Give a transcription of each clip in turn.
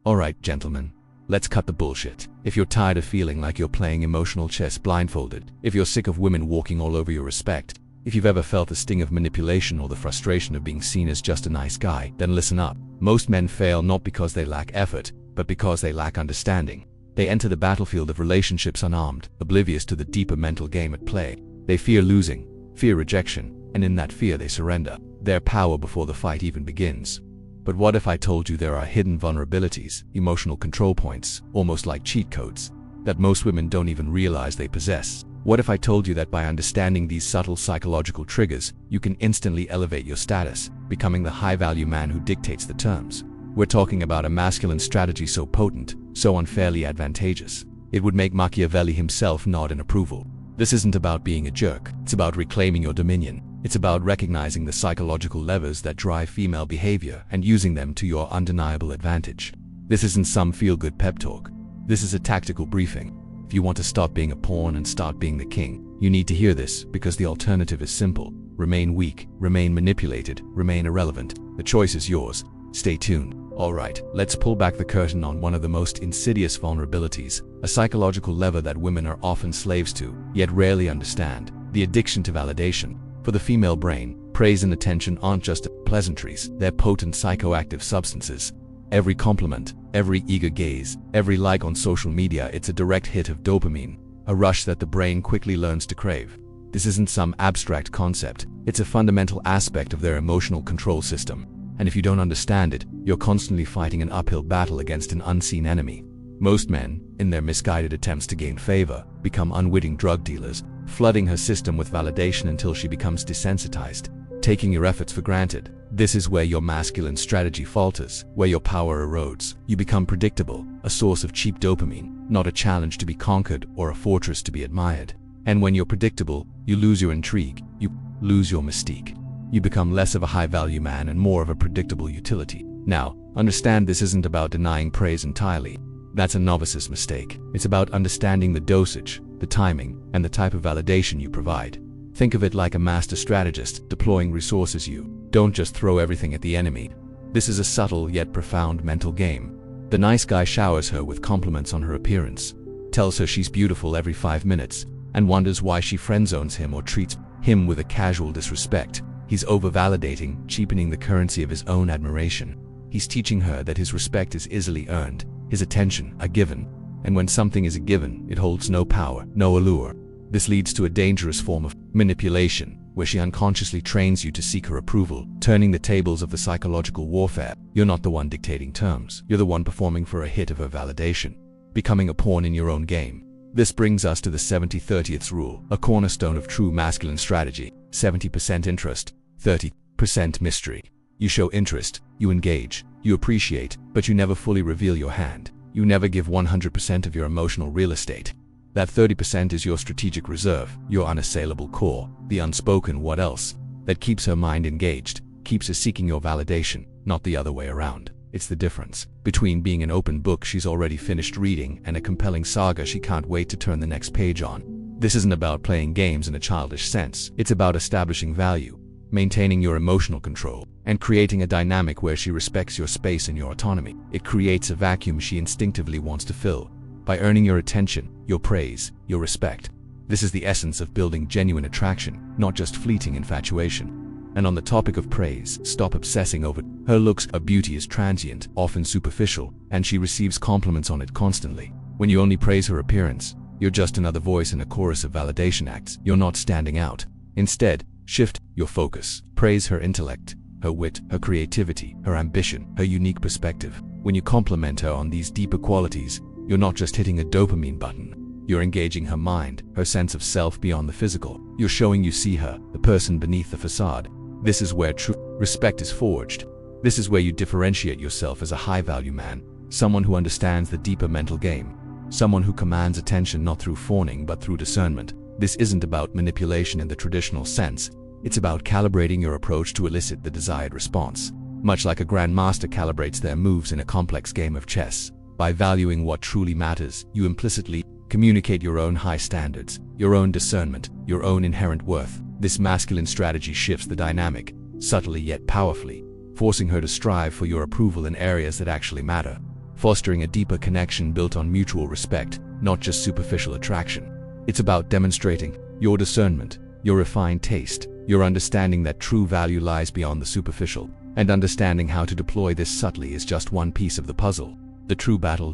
Alright, gentlemen. Let's cut the bullshit. If you're tired of feeling like you're playing emotional chess blindfolded, if you're sick of women walking all over your respect, if you've ever felt the sting of manipulation or the frustration of being seen as just a nice guy, then listen up. Most men fail not because they lack effort, but because they lack understanding. They enter the battlefield of relationships unarmed, oblivious to the deeper mental game at play. They fear losing, fear rejection, and in that fear they surrender their power before the fight even begins. But what if I told you there are hidden vulnerabilities, emotional control points, almost like cheat codes, that most women don't even realize they possess? What if I told you that by understanding these subtle psychological triggers, you can instantly elevate your status, becoming the high-value man who dictates the terms? We're talking about a masculine strategy so potent, so unfairly advantageous, it would make Machiavelli himself nod in approval. This isn't about being a jerk, it's about reclaiming your dominion. It's about recognizing the psychological levers that drive female behavior and using them to your undeniable advantage. This isn't some feel-good pep talk. This is a tactical briefing. If you want to stop being a pawn and start being the king, you need to hear this, because the alternative is simple. Remain weak, remain manipulated, remain irrelevant. The choice is yours. Stay tuned. Alright, let's pull back the curtain on one of the most insidious vulnerabilities, a psychological lever that women are often slaves to, yet rarely understand: the addiction to validation. For the female brain, praise and attention aren't just pleasantries, they're potent psychoactive substances. Every compliment, every eager gaze, every like on social media, it's a direct hit of dopamine, a rush that the brain quickly learns to crave. This isn't some abstract concept, it's a fundamental aspect of their emotional control system. And if you don't understand it, you're constantly fighting an uphill battle against an unseen enemy. Most men, in their misguided attempts to gain favor, become unwitting drug dealers, flooding her system with validation until she becomes desensitized, taking your efforts for granted. This is where your masculine strategy falters, where your power erodes. You become predictable, a source of cheap dopamine, not a challenge to be conquered or a fortress to be admired. And when you're predictable, you lose your intrigue, you lose your mystique. You become less of a high-value man and more of a predictable utility. Now, understand, this isn't about denying praise entirely. That's a novice's mistake. It's about understanding the dosage, the timing, and the type of validation you provide. Think of it like a master strategist deploying resources. You don't just throw everything at the enemy. This is a subtle yet profound mental game. The nice guy showers her with compliments on her appearance, tells her she's beautiful every 5 minutes, and wonders why she friend-zones him or treats him with a casual disrespect. He's over-validating, cheapening the currency of his own admiration. He's teaching her that his respect is easily earned, his attention a given, and when something is a given, it holds no power, no allure. This leads to a dangerous form of manipulation, where she unconsciously trains you to seek her approval, turning the tables of the psychological warfare. You're not the one dictating terms, you're the one performing for a hit of her validation, becoming a pawn in your own game. This brings us to the 70-30th rule, a cornerstone of true masculine strategy: 70% interest, 30% mystery. You show interest, you engage, you appreciate, but you never fully reveal your hand. You never give 100% of your emotional real estate. That 30% is your strategic reserve, your unassailable core, the unspoken what else, that keeps her mind engaged, keeps her seeking your validation, not the other way around. It's the difference between being an open book she's already finished reading and a compelling saga she can't wait to turn the next page on. This isn't about playing games in a childish sense. It's about establishing value, maintaining your emotional control, and creating a dynamic where she respects your space and your autonomy. It creates a vacuum she instinctively wants to fill, by earning your attention, your praise, your respect. This is the essence of building genuine attraction, not just fleeting infatuation. And on the topic of praise, stop obsessing over her looks. Her beauty is transient, often superficial, and she receives compliments on it constantly. When you only praise her appearance, you're just another voice in a chorus of validation acts. You're not standing out. Instead, shift your focus. Praise her intellect, her wit, her creativity, her ambition, her unique perspective. When you compliment her on these deeper qualities, you're not just hitting a dopamine button. You're engaging her mind, her sense of self beyond the physical. You're showing you see her, the person beneath the facade. This is where true respect is forged. This is where you differentiate yourself as a high-value man, someone who understands the deeper mental game, someone who commands attention not through fawning but through discernment. This isn't about manipulation in the traditional sense. It's about calibrating your approach to elicit the desired response. Much like a grandmaster calibrates their moves in a complex game of chess. By valuing what truly matters, you implicitly communicate your own high standards, your own discernment, your own inherent worth. This masculine strategy shifts the dynamic, subtly yet powerfully, forcing her to strive for your approval in areas that actually matter. fostering a deeper connection built on mutual respect, not just superficial attraction. It's about demonstrating your discernment, your refined taste, your understanding that true value lies beyond the superficial, and understanding how to deploy this subtly is just one piece of the puzzle. The true battle ...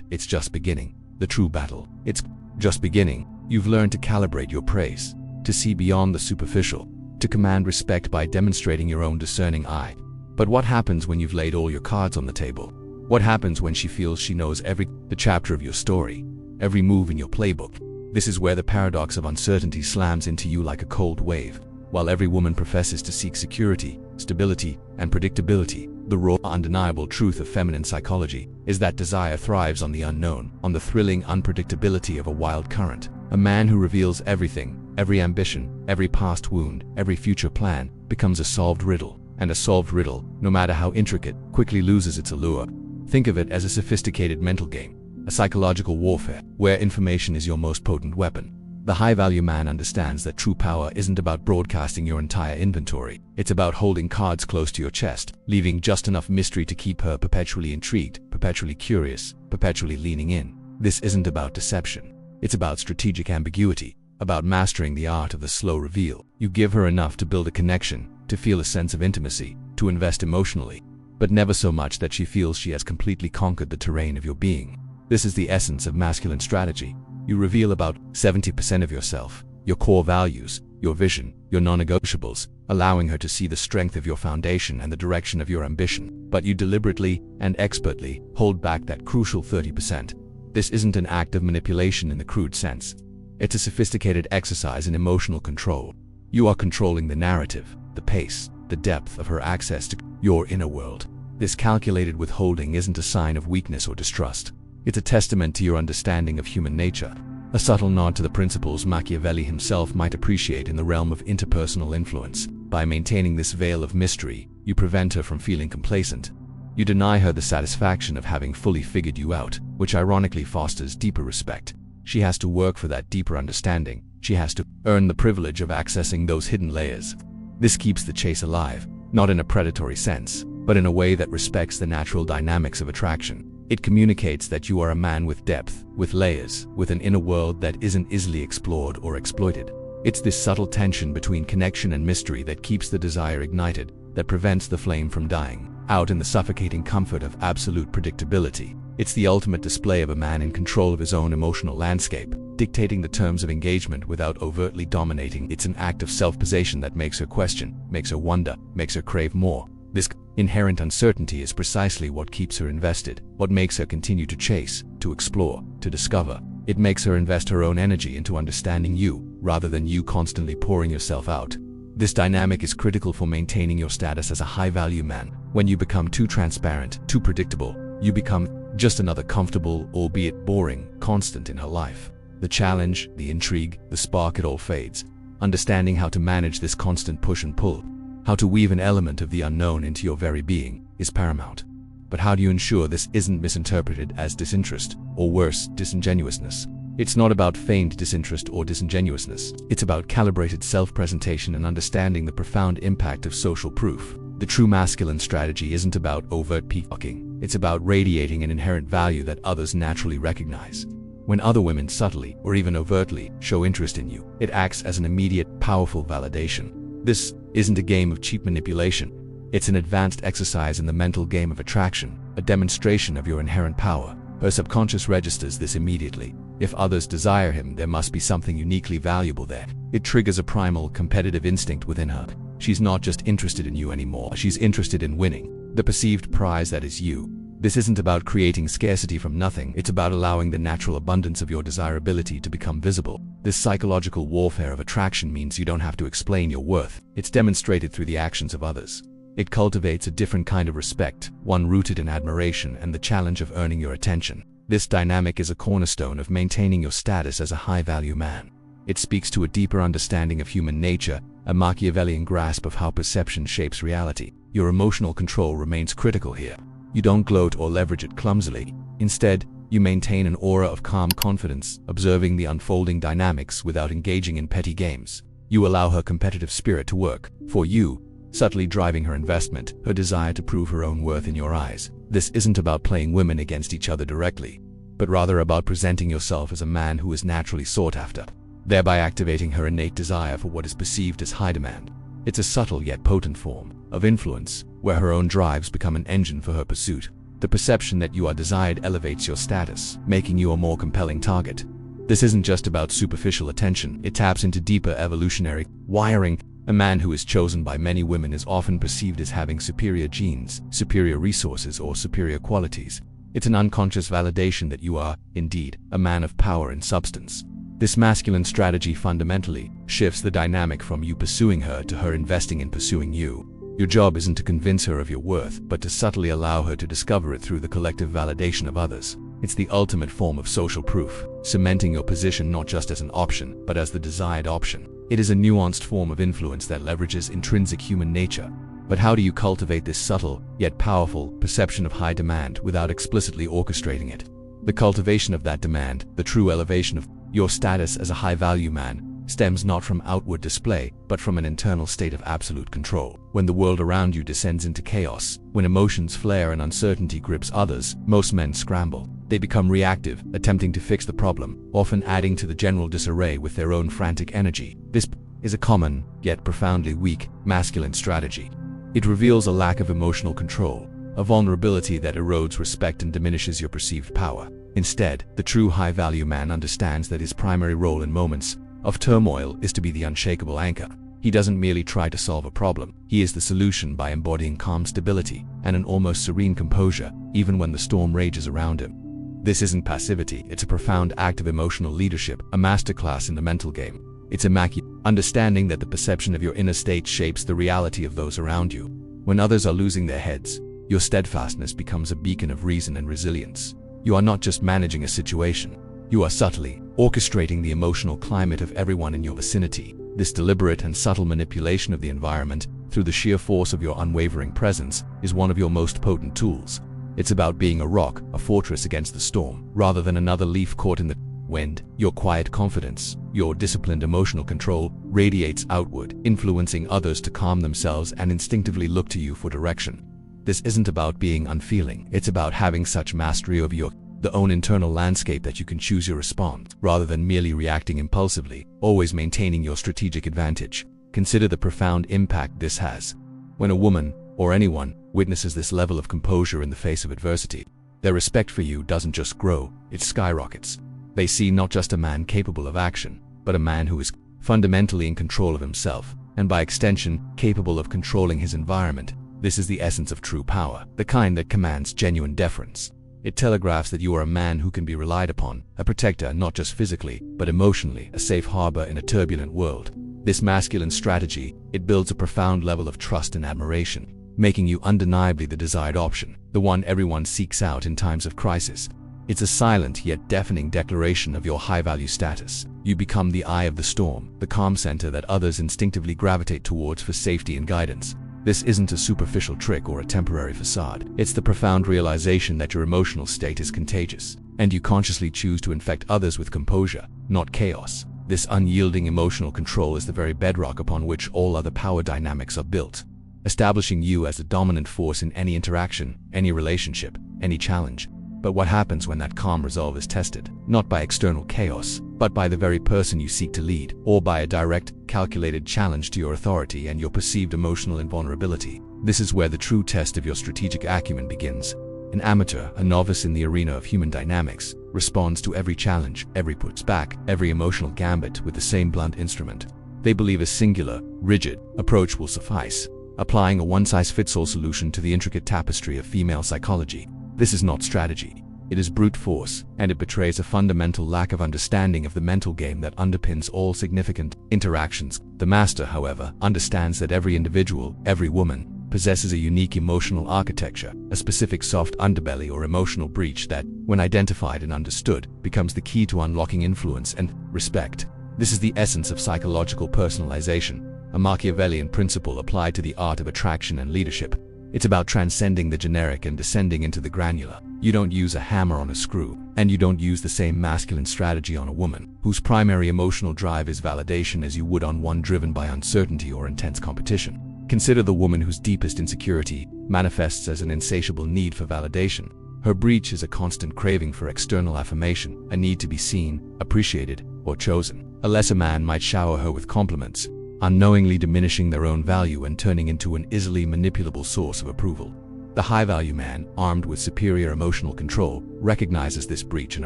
It's just beginning. The true battle. It's just beginning. You've learned to calibrate your praise, to see beyond the superficial, to command respect by demonstrating your own discerning eye. But what happens when you've laid all your cards on the table? What happens when she feels she knows the chapter of your story, every move in your playbook? This is where the paradox of uncertainty slams into you like a cold wave. While every woman professes to seek security, stability, and predictability, the raw, undeniable truth of feminine psychology is that desire thrives on the unknown, on the thrilling unpredictability of a wild current. A man who reveals everything, every ambition, every past wound, every future plan, becomes a solved riddle. And a solved riddle, no matter how intricate, quickly loses its allure. Think of it as a sophisticated mental game, a psychological warfare, where information is your most potent weapon. The high-value man understands that true power isn't about broadcasting your entire inventory. It's about holding cards close to your chest, leaving just enough mystery to keep her perpetually intrigued, perpetually curious, perpetually leaning in. This isn't about deception. It's about strategic ambiguity, about mastering the art of the slow reveal. You give her enough to build a connection, to feel a sense of intimacy, to invest emotionally, but never so much that she feels she has completely conquered the terrain of your being. This is the essence of masculine strategy. You reveal about 70% of yourself, your core values, your vision, your non-negotiables, allowing her to see the strength of your foundation and the direction of your ambition. But you deliberately and expertly hold back that crucial 30%. This isn't an act of manipulation in the crude sense. It's a sophisticated exercise in emotional control. You are controlling the narrative, the pace, the depth of her access to your inner world. This calculated withholding isn't a sign of weakness or distrust. It's a testament to your understanding of human nature, a subtle nod to the principles Machiavelli himself might appreciate in the realm of interpersonal influence. By maintaining this veil of mystery, you prevent her from feeling complacent. You deny her the satisfaction of having fully figured you out, which ironically fosters deeper respect. She has to work for that deeper understanding. She has to earn the privilege of accessing those hidden layers. This keeps the chase alive, not in a predatory sense, but in a way that respects the natural dynamics of attraction. It communicates that you are a man with depth, with layers, with an inner world that isn't easily explored or exploited. It's this subtle tension between connection and mystery that keeps the desire ignited, that prevents the flame from dying out in the suffocating comfort of absolute predictability. It's the ultimate display of a man in control of his own emotional landscape, dictating the terms of engagement without overtly dominating. It's an act of self-possession that makes her question, makes her wonder, makes her crave more. This inherent uncertainty is precisely what keeps her invested, what makes her continue to chase, to explore, to discover. It makes her invest her own energy into understanding you, rather than you constantly pouring yourself out. This dynamic is critical for maintaining your status as a high-value man. When you become too transparent, too predictable, you become just another comfortable, albeit boring, constant in her life. The challenge, the intrigue, the spark, it all fades. Understanding how to manage this constant push and pull, how to weave an element of the unknown into your very being, is paramount. But how do you ensure this isn't misinterpreted as disinterest, or worse, disingenuousness? It's not about feigned disinterest or disingenuousness. It's about calibrated self-presentation and understanding the profound impact of social proof. The true masculine strategy isn't about overt peacocking. It's about radiating an inherent value that others naturally recognize. When other women subtly, or even overtly, show interest in you, it acts as an immediate, powerful validation. This isn't a game of cheap manipulation. It's an advanced exercise in the mental game of attraction, a demonstration of your inherent power. Her subconscious registers this immediately. If others desire him, there must be something uniquely valuable there. It triggers a primal, competitive instinct within her. She's not just interested in you anymore, she's interested in winning the perceived prize that is you. This isn't about creating scarcity from nothing, it's about allowing the natural abundance of your desirability to become visible. This psychological warfare of attraction means you don't have to explain your worth. It's demonstrated through the actions of others. It cultivates a different kind of respect, one rooted in admiration and the challenge of earning your attention. This dynamic is a cornerstone of maintaining your status as a high-value man. It speaks to a deeper understanding of human nature, a Machiavellian grasp of how perception shapes reality. Your emotional control remains critical here. You don't gloat or leverage it clumsily. Instead, you maintain an aura of calm confidence, observing the unfolding dynamics without engaging in petty games. You allow her competitive spirit to work for you, subtly driving her investment, her desire to prove her own worth in your eyes. This isn't about playing women against each other directly, but rather about presenting yourself as a man who is naturally sought after, thereby activating her innate desire for what is perceived as high demand. It's a subtle yet potent form of influence, where her own drives become an engine for her pursuit. The perception that you are desired elevates your status, making you a more compelling target. This isn't just about superficial attention, it taps into deeper evolutionary wiring. A man who is chosen by many women is often perceived as having superior genes, superior resources, or superior qualities. It's an unconscious validation that you are, indeed, a man of power and substance. This masculine strategy fundamentally shifts the dynamic from you pursuing her to her investing in pursuing you. Your job isn't to convince her of your worth, but to subtly allow her to discover it through the collective validation of others. It's the ultimate form of social proof, cementing your position not just as an option, but as the desired option. It is a nuanced form of influence that leverages intrinsic human nature. But how do you cultivate this subtle, yet powerful, perception of high demand without explicitly orchestrating it? The cultivation of that demand, the true elevation of your status as a high-value man, stems not from outward display, but from an internal state of absolute control. When the world around you descends into chaos, when emotions flare and uncertainty grips others, most men scramble. They become reactive, attempting to fix the problem, often adding to the general disarray with their own frantic energy. This is a common, yet profoundly weak, masculine strategy. It reveals a lack of emotional control, a vulnerability that erodes respect and diminishes your perceived power. Instead, the true high-value man understands that his primary role in moments of turmoil is to be the unshakable anchor. He doesn't merely try to solve a problem, he is the solution by embodying calm stability and an almost serene composure, even when the storm rages around him. This isn't passivity, it's a profound act of emotional leadership, a masterclass in the mental game. It's a Machiavelli understanding that the perception of your inner state shapes the reality of those around you. When others are losing their heads, your steadfastness becomes a beacon of reason and resilience. You are not just managing a situation, you are subtly orchestrating the emotional climate of everyone in your vicinity. This deliberate and subtle manipulation of the environment, through the sheer force of your unwavering presence, is one of your most potent tools. It's about being a rock, a fortress against the storm, rather than another leaf caught in the wind. Your quiet confidence, your disciplined emotional control, radiates outward, influencing others to calm themselves and instinctively look to you for direction. This isn't about being unfeeling, it's about having such mastery over your own internal landscape that you can choose your response, rather than merely reacting impulsively, always maintaining your strategic advantage. Consider the profound impact this has. When a woman, or anyone, witnesses this level of composure in the face of adversity, their respect for you doesn't just grow, it skyrockets. They see not just a man capable of action, but a man who is fundamentally in control of himself, and by extension, capable of controlling his environment. This is the essence of true power, the kind that commands genuine deference. It telegraphs that you are a man who can be relied upon, a protector not just physically, but emotionally, a safe harbor in a turbulent world. This masculine strategy, it builds a profound level of trust and admiration, making you undeniably the desired option, the one everyone seeks out in times of crisis. It's a silent yet deafening declaration of your high-value status. You become the eye of the storm, the calm center that others instinctively gravitate towards for safety and guidance. This isn't a superficial trick or a temporary facade. It's the profound realization that your emotional state is contagious, and you consciously choose to infect others with composure, not chaos. This unyielding emotional control is the very bedrock upon which all other power dynamics are built, establishing you as the dominant force in any interaction, any relationship, any challenge. But what happens when that calm resolve is tested? Not by external chaos, but by the very person you seek to lead, or by a direct, calculated challenge to your authority and your perceived emotional invulnerability. This is where the true test of your strategic acumen begins. An amateur, a novice in the arena of human dynamics, responds to every challenge, every pushback, every emotional gambit with the same blunt instrument. They believe a singular, rigid approach will suffice, applying a one-size-fits-all solution to the intricate tapestry of female psychology. This is not strategy. It is brute force, and it betrays a fundamental lack of understanding of the mental game that underpins all significant interactions. The master, however, understands that every individual, every woman, possesses a unique emotional architecture, a specific soft underbelly or emotional breach that, when identified and understood, becomes the key to unlocking influence and respect. This is the essence of psychological personalization, a Machiavellian principle applied to the art of attraction and leadership. It's about transcending the generic and descending into the granular. You don't use a hammer on a screw, and you don't use the same masculine strategy on a woman, whose primary emotional drive is validation, as you would on one driven by uncertainty or intense competition. Consider the woman whose deepest insecurity manifests as an insatiable need for validation. Her breach is a constant craving for external affirmation, a need to be seen, appreciated, or chosen. A lesser man might shower her with compliments, unknowingly diminishing their own value and turning into an easily manipulable source of approval. The high-value man, armed with superior emotional control, recognizes this breach and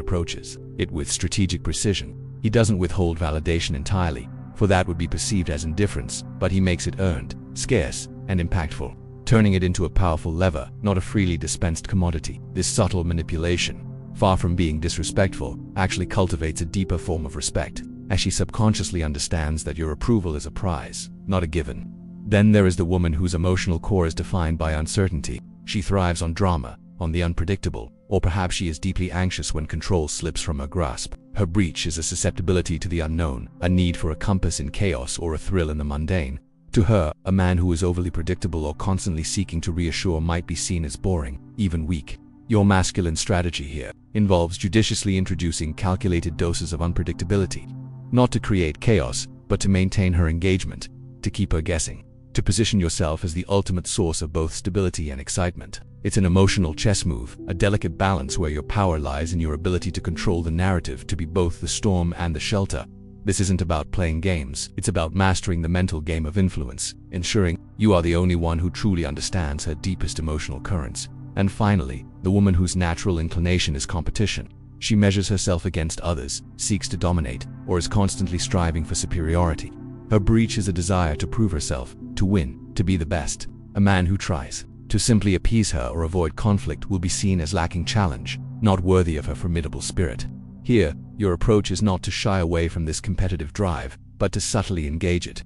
approaches it with strategic precision. He doesn't withhold validation entirely, for that would be perceived as indifference, but he makes it earned, scarce, and impactful, turning it into a powerful lever, not a freely dispensed commodity. This subtle manipulation, far from being disrespectful, actually cultivates a deeper form of respect, as she subconsciously understands that your approval is a prize, not a given. Then there is the woman whose emotional core is defined by uncertainty. She thrives on drama, on the unpredictable, or perhaps she is deeply anxious when control slips from her grasp. Her breach is a susceptibility to the unknown, a need for a compass in chaos or a thrill in the mundane. To her, a man who is overly predictable or constantly seeking to reassure might be seen as boring, even weak. Your masculine strategy here involves judiciously introducing calculated doses of unpredictability, not to create chaos, but to maintain her engagement, to keep her guessing, to position yourself as the ultimate source of both stability and excitement. It's an emotional chess move, a delicate balance where your power lies in your ability to control the narrative, to be both the storm and the shelter. This isn't about playing games, it's about mastering the mental game of influence, ensuring you are the only one who truly understands her deepest emotional currents. And finally, the woman whose natural inclination is competition. She measures herself against others, seeks to dominate, or is constantly striving for superiority. Her breach is a desire to prove herself, to win, to be the best. A man who tries to simply appease her or avoid conflict will be seen as lacking challenge, not worthy of her formidable spirit. Here, your approach is not to shy away from this competitive drive, but to subtly engage it.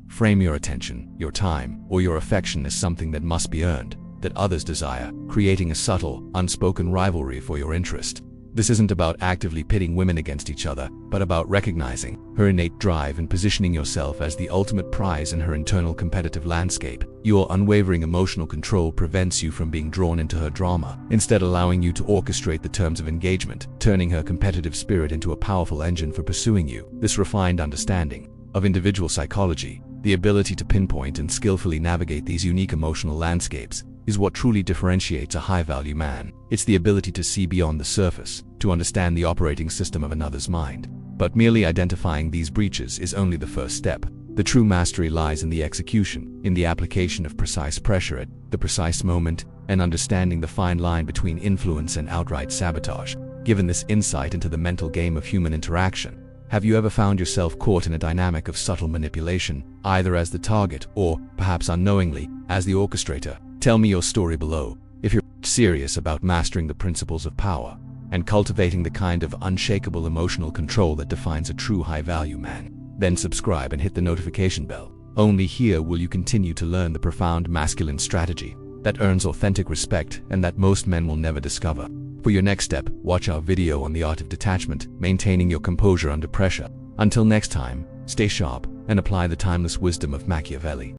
Frame your attention, your time, or your affection as something that must be earned, that others desire, creating a subtle, unspoken rivalry for your interest. This isn't about actively pitting women against each other, but about recognizing her innate drive and positioning yourself as the ultimate prize in her internal competitive landscape. Your unwavering emotional control prevents you from being drawn into her drama, instead allowing you to orchestrate the terms of engagement, turning her competitive spirit into a powerful engine for pursuing you. This refined understanding of individual psychology, the ability to pinpoint and skillfully navigate these unique emotional landscapes, is what truly differentiates a high-value man. It's the ability to see beyond the surface, to understand the operating system of another's mind. But merely identifying these breaches is only the first step. The true mastery lies in the execution, in the application of precise pressure at the precise moment, and understanding the fine line between influence and outright sabotage. Given this insight into the mental game of human interaction, have you ever found yourself caught in a dynamic of subtle manipulation, either as the target or, perhaps unknowingly, as the orchestrator? Tell me your story below. If you're serious about mastering the principles of power and cultivating the kind of unshakable emotional control that defines a true high-value man, then subscribe and hit the notification bell. Only here will you continue to learn the profound masculine strategy that earns authentic respect and that most men will never discover. For your next step, watch our video on the art of detachment, maintaining your composure under pressure. Until next time, stay sharp and apply the timeless wisdom of Machiavelli.